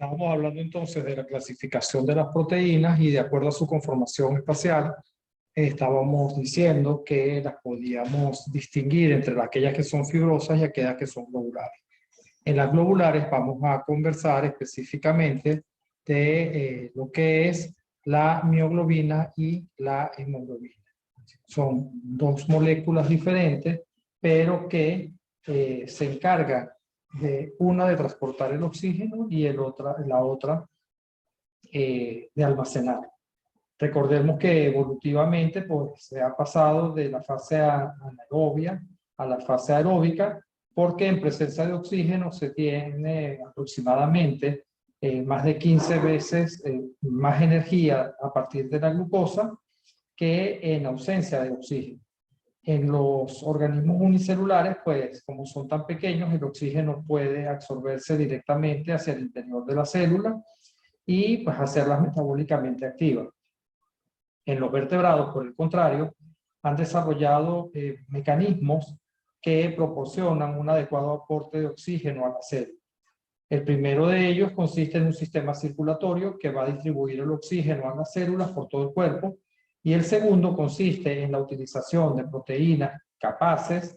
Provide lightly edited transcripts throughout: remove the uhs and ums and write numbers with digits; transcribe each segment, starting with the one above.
Estábamos hablando entonces de la clasificación de las proteínas y de acuerdo a su conformación espacial, estábamos diciendo que las podíamos distinguir entre aquellas que son fibrosas y aquellas que son globulares. En las globulares vamos a conversar específicamente de lo que es la mioglobina y la hemoglobina. Son dos moléculas diferentes, pero que se encargan de una de transportar el oxígeno y la otra de almacenar. Recordemos que evolutivamente pues, se ha pasado de la fase anaerobia a la fase aeróbica, porque en presencia de oxígeno se tiene aproximadamente más de 15 veces más energía a partir de la glucosa que en ausencia de oxígeno. En los organismos unicelulares, pues como son tan pequeños, el oxígeno puede absorberse directamente hacia el interior de la célula y pues hacerlas metabólicamente activas. En los vertebrados, por el contrario, han desarrollado mecanismos que proporcionan un adecuado aporte de oxígeno a la célula. El primero de ellos consiste en un sistema circulatorio que va a distribuir el oxígeno a las células por todo el cuerpo, y el segundo consiste en la utilización de proteínas capaces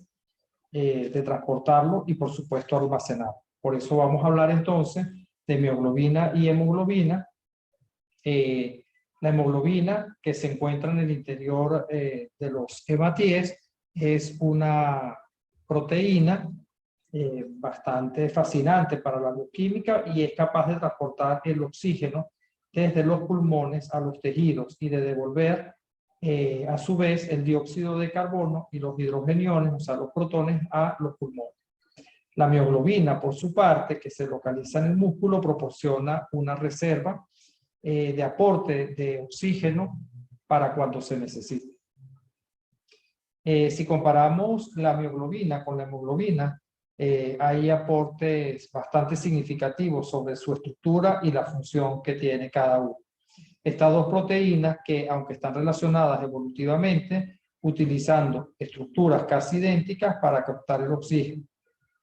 de transportarlo y por supuesto almacenarlo. Por eso vamos a hablar entonces de mioglobina y hemoglobina. La hemoglobina, que se encuentra en el interior de los hematíes, es una proteína bastante fascinante para la bioquímica y es capaz de transportar el oxígeno desde los pulmones a los tejidos y de devolver a su vez el dióxido de carbono y los hidrogeniones, o sea, los protones, a los pulmones. La mioglobina, por su parte, que se localiza en el músculo, proporciona una reserva de aporte de oxígeno para cuando se necesite. Si comparamos la mioglobina con la hemoglobina, hay aportes bastante significativos sobre su estructura y la función que tiene cada uno. Estas dos proteínas, que aunque están relacionadas evolutivamente, utilizando estructuras casi idénticas para captar el oxígeno.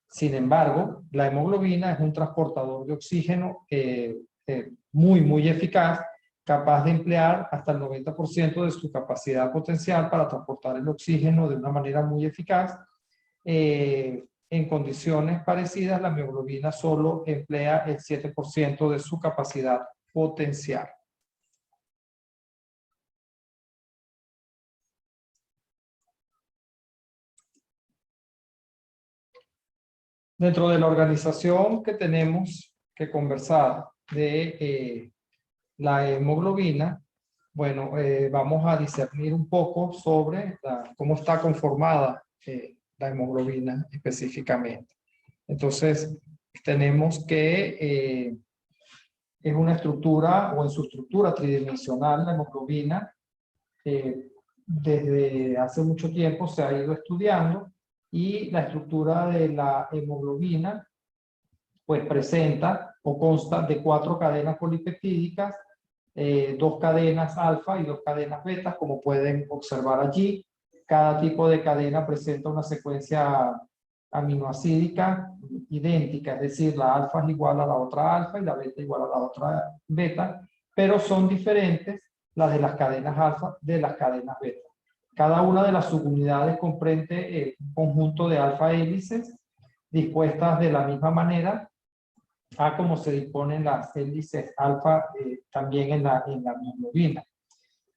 Sin embargo, la hemoglobina es un transportador de oxígeno muy eficaz, capaz de emplear hasta el 90% de su capacidad potencial para transportar el oxígeno de una manera muy eficaz. En condiciones parecidas, la mioglobina solo emplea el 7% de su capacidad potencial. Dentro de la organización que tenemos que conversar de la hemoglobina, bueno, vamos a discernir un poco sobre cómo está conformada la hemoglobina específicamente. Entonces, tenemos que es una estructura, o en su estructura tridimensional, la hemoglobina, desde hace mucho tiempo se ha ido estudiando, y la estructura de la hemoglobina pues presenta o consta de 4 cadenas polipeptídicas, 2 cadenas alfa y 2 cadenas beta, como pueden observar allí. Cada tipo de cadena presenta una secuencia aminoacídica idéntica, es decir, la alfa es igual a la otra alfa y la beta igual a la otra beta, pero son diferentes las de las cadenas alfa de las cadenas beta. Cada una de las subunidades comprende un conjunto de alfa hélices dispuestas de la misma manera a como se disponen las hélices alfa también en la mioglobina.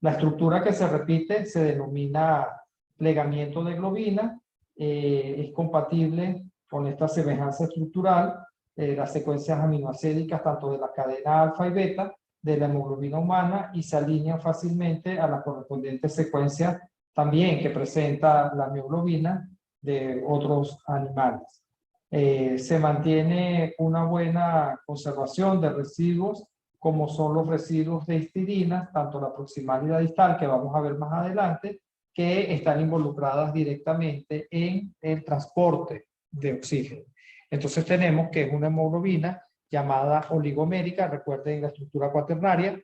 La estructura que se repite se denomina plegamiento de globina. Es compatible con esta semejanza estructural las secuencias aminoacédicas tanto de la cadena alfa y beta de la hemoglobina humana, y se alinean fácilmente a las correspondientes secuencias también que presenta la mioglobina de otros animales. Se mantiene una buena conservación de residuos, como son los residuos de histidina, tanto la proximal y la distal, que vamos a ver más adelante, que están involucradas directamente en el transporte de oxígeno. Entonces tenemos que es una hemoglobina llamada oligomérica. Recuerden la estructura cuaternaria.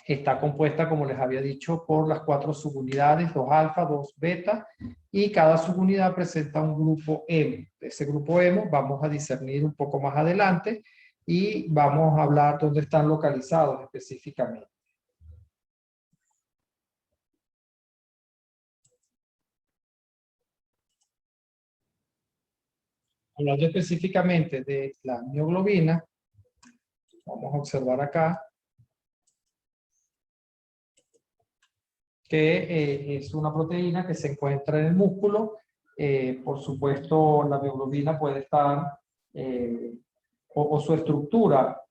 Está compuesta, como les había dicho, por las 4 subunidades, 2 alfa, 2 beta, y cada subunidad presenta un grupo hemo. Ese grupo hemo vamos a discernir un poco más adelante y vamos a hablar dónde están localizados específicamente. Hablando específicamente de la mioglobina, vamos a observar acá que es una proteína que se encuentra en el músculo. Por supuesto, la mioglobina puede estar, o su estructura,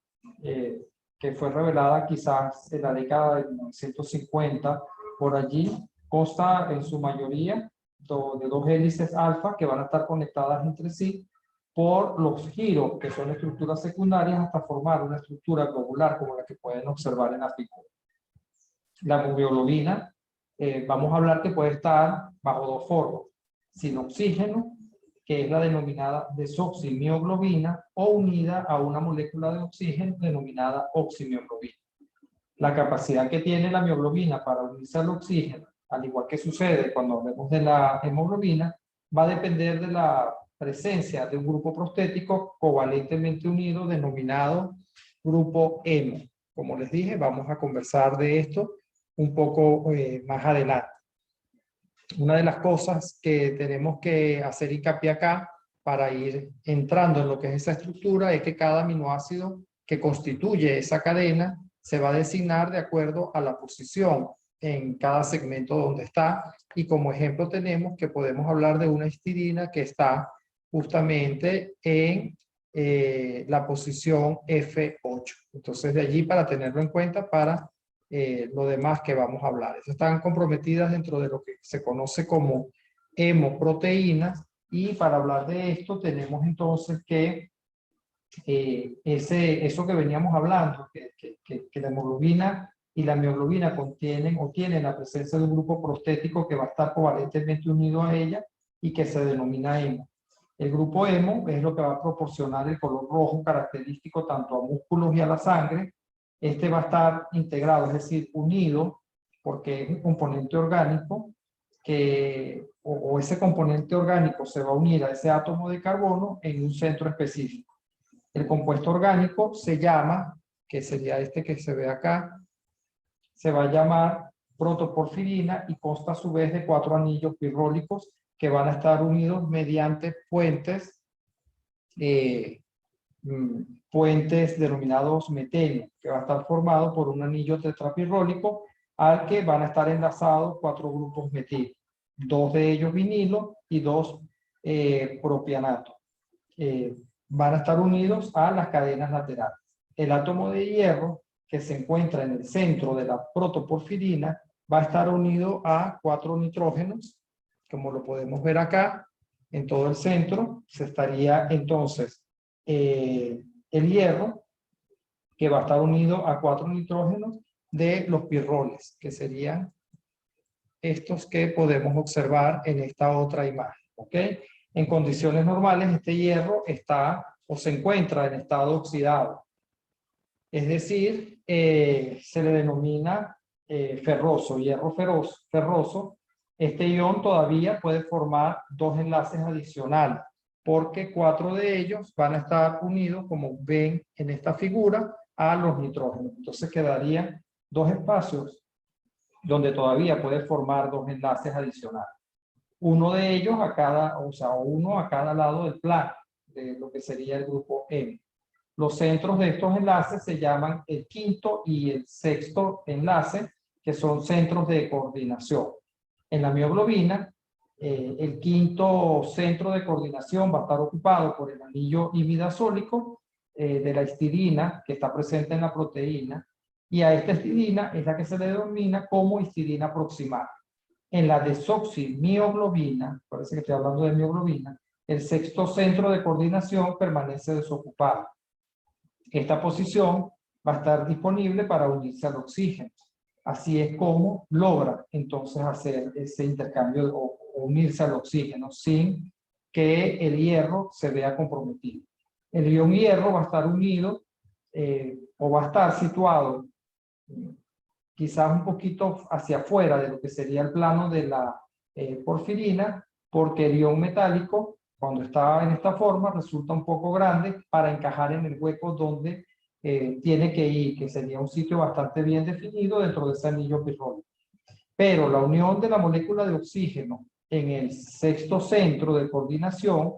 que fue revelada quizás en la década de 1950, por allí, consta en su mayoría de dos hélices alfa que van a estar conectadas entre sí por los giros, que son estructuras secundarias, hasta formar una estructura globular como la que pueden observar en la figura. La mioglobina, vamos a hablar que puede estar bajo dos formas: sin oxígeno, que es la denominada desoximioglobina, o unida a una molécula de oxígeno denominada oximioglobina. La capacidad que tiene la mioglobina para unirse al oxígeno, al igual que sucede cuando hablemos de la hemoglobina, va a depender de la presencia de un grupo prostético covalentemente unido denominado grupo hemo. Como les dije, vamos a conversar de esto un poco más adelante. Una de las cosas que tenemos que hacer hincapié acá para ir entrando en lo que es esa estructura es que cada aminoácido que constituye esa cadena se va a designar de acuerdo a la posición en cada segmento donde está, y como ejemplo tenemos que podemos hablar de una histidina que está justamente en la posición F8. Entonces de allí, para tenerlo en cuenta para lo demás que vamos a hablar. Están comprometidas dentro de lo que se conoce como hemoproteínas, y para hablar de esto tenemos entonces que eso que veníamos hablando, que la hemoglobina y la mioglobina contienen o tienen la presencia de un grupo prostético que va a estar covalentemente unido a ella y que se denomina hemo. El grupo hemo es lo que va a proporcionar el color rojo característico tanto a músculos y a la sangre. Este va a estar integrado, es decir, unido, porque es un componente orgánico o ese componente orgánico se va a unir a ese átomo de carbono en un centro específico. El compuesto orgánico se llama, que sería este que se ve acá, se va a llamar protoporfirina, y consta a su vez de 4 anillos pirrólicos que van a estar unidos mediante puentes denominados meteno, que va a estar formado por un anillo tetrapirrólico al que van a estar enlazados 4 grupos metil, 2 de ellos vinilo y 2 propianato. Van a estar unidos a las cadenas laterales. El átomo de hierro, que se encuentra en el centro de la protoporfirina, va a estar unido a 4 nitrógenos, como lo podemos ver acá. En todo el centro se estaría entonces el hierro, que va a estar unido a 4 nitrógenos de los pirroles, que serían estos que podemos observar en esta otra imagen. ¿Ok? En condiciones normales, este hierro está o se encuentra en estado oxidado. Es decir, se le denomina ferroso, hierro ferroso. Este ion todavía puede formar 2 enlaces adicionales, porque 4 de ellos van a estar unidos, como ven en esta figura, a los nitrógenos. Entonces quedarían 2 espacios donde todavía puede formar 2 enlaces adicionales. Uno de ellos a cada, o sea, uno a cada lado del plano de lo que sería el grupo M. Los centros de estos enlaces se llaman el quinto y el sexto enlace, que son centros de coordinación. En la mioglobina, el quinto centro de coordinación va a estar ocupado por el anillo imidazólico de la histidina, que está presente en la proteína, y a esta histidina es la que se le denomina como histidina proximal. En la desoximioglobina, parece que estoy hablando de mioglobina, el sexto centro de coordinación permanece desocupado. Esta posición va a estar disponible para unirse al oxígeno. Así es como logra entonces hacer ese intercambio o unirse al oxígeno sin que el hierro se vea comprometido. El ion hierro va a estar unido o va a estar situado quizás un poquito hacia afuera de lo que sería el plano de la porfirina, porque el ion metálico cuando está en esta forma resulta un poco grande para encajar en el hueco donde tiene que ir, que sería un sitio bastante bien definido dentro de ese anillo pirrónico. Pero la unión de la molécula de oxígeno en el sexto centro de coordinación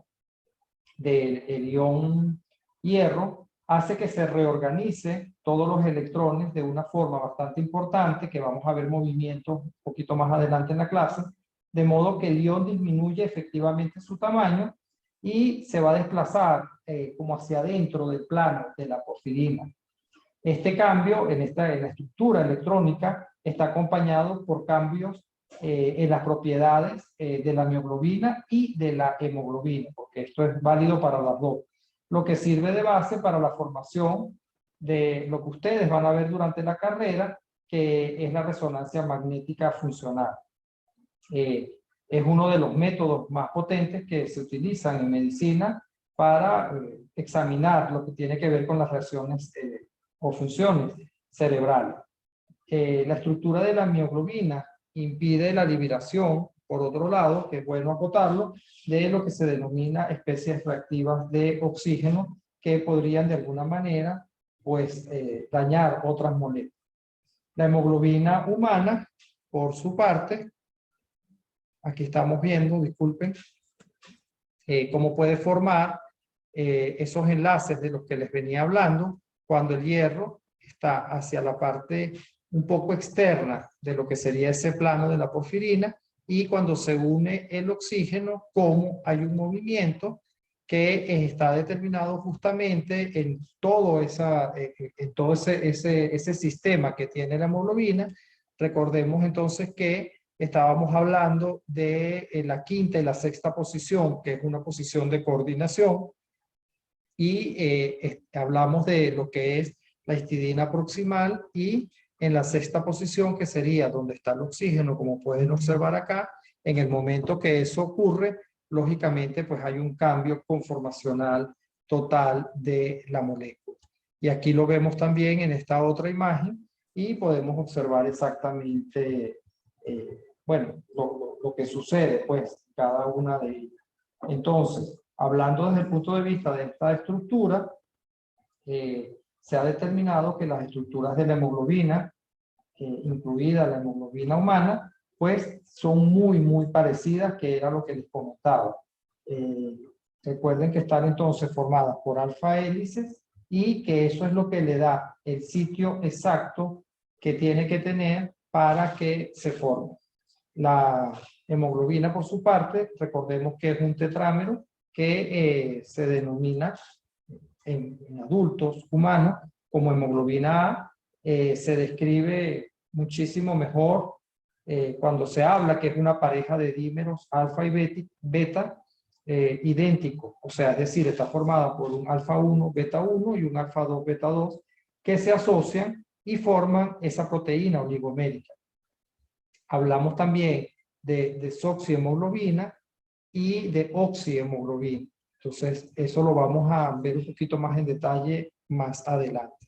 del ion hierro hace que se reorganice todos los electrones de una forma bastante importante, que vamos a ver movimientos un poquito más adelante en la clase, de modo que el ion disminuye efectivamente su tamaño y se va a desplazar como hacia adentro del plano de la porfirina. Este cambio en la estructura electrónica está acompañado por cambios en las propiedades de la mioglobina y de la hemoglobina, porque esto es válido para las dos, lo que sirve de base para la formación de lo que ustedes van a ver durante la carrera, que es la resonancia magnética funcional. Es uno de los métodos más potentes que se utilizan en medicina para examinar lo que tiene que ver con las reacciones o funciones cerebrales. La estructura de la mioglobina impide la liberación, por otro lado, que es bueno acotarlo, de lo que se denomina especies reactivas de oxígeno que podrían de alguna manera pues, dañar otras moléculas. La hemoglobina humana, por su parte, aquí estamos viendo, disculpen, cómo puede formar esos enlaces de los que les venía hablando cuando el hierro está hacia la parte un poco externa de lo que sería ese plano de la porfirina, y cuando se une el oxígeno, como hay un movimiento que está determinado justamente en todo, ese sistema que tiene la hemoglobina. Recordemos entonces que estábamos hablando de la quinta y la sexta posición, que es una posición de coordinación, y hablamos de lo que es la histidina proximal, y en la sexta posición, que sería donde está el oxígeno, como pueden observar acá, en el momento que eso ocurre, lógicamente pues hay un cambio conformacional total de la molécula. Y aquí lo vemos también en esta otra imagen, y podemos observar exactamente, bueno, lo que sucede, pues, cada una de ellas. Entonces, hablando desde el punto de vista de esta estructura, se ha determinado que las estructuras de la hemoglobina, incluida la hemoglobina humana, pues son muy parecidas, que era lo que les comentaba. Recuerden que están entonces formadas por alfa hélices, y que eso es lo que le da el sitio exacto que tiene que tener para que se forme. La hemoglobina, por su parte, recordemos que es un tetrámero que se denomina en adultos humanos como hemoglobina A. Se describe muchísimo mejor cuando se habla que es una pareja de dímeros alfa y beta idénticos, o sea, es decir, está formada por un alfa 1, beta 1 y un alfa 2, beta 2, que se asocian y forman esa proteína oligomérica. Hablamos también de desoxihemoglobina y de oxihemoglobina. Entonces, eso lo vamos a ver un poquito más en detalle más adelante.